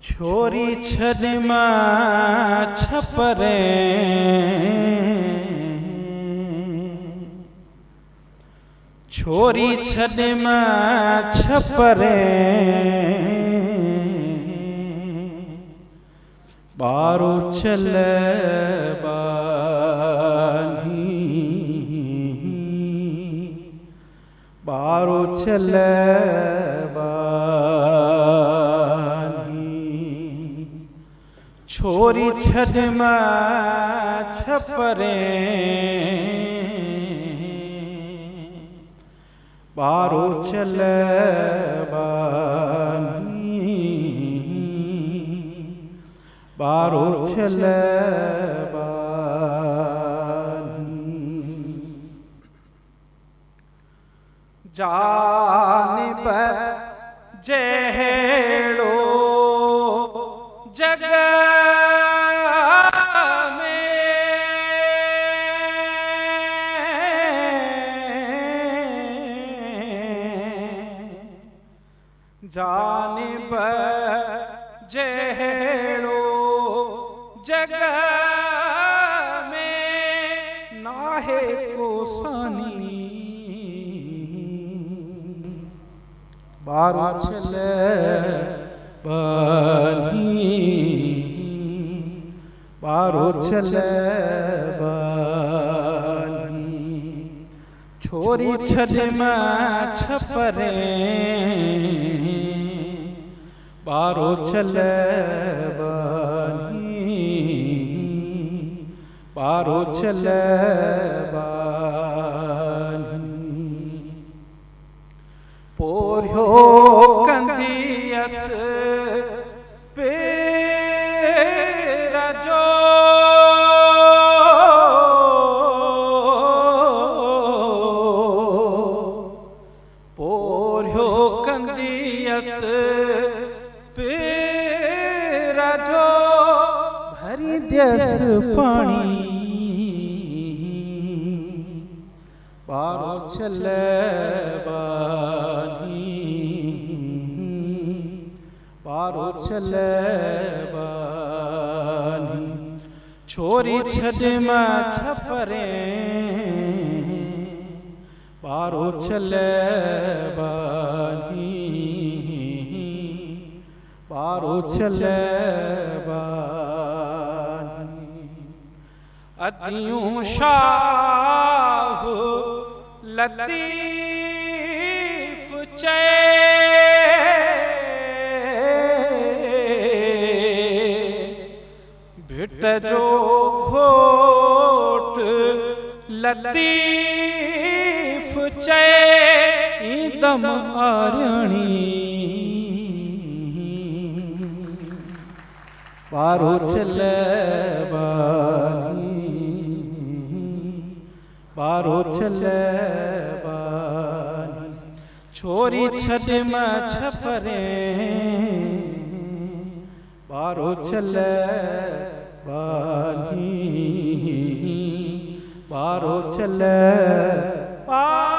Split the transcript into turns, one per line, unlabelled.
छोरी छदमा छपरे छोरी छदमा छपरे बारो चल बानी बारो चल छोरी छदमा छपरे बारो चल बानी बारो चल बानी जानिब जहेड़ो जग जानिब जहेड़ो जग में नाहे को सानी बारो चल बानी बारो चल बानी छोरी छदमा छपरे बारो चल बानी बारो चल बानी पोर्यो कंदियस पेरा जो पोर्यो कंदियस पेरा जो भरी दस पानी बारो चल बानी बारो चल बानी छोरी छदमा छपरे बारो चल बानी बारो चल बानी अदियों शाह लतीफ चे भिट जो घोट लतीफ चे दम आरणी बारो चल बानी बारो चल बानी छोरी छदमा छपरे बारो चल बानी बारो चल बानी।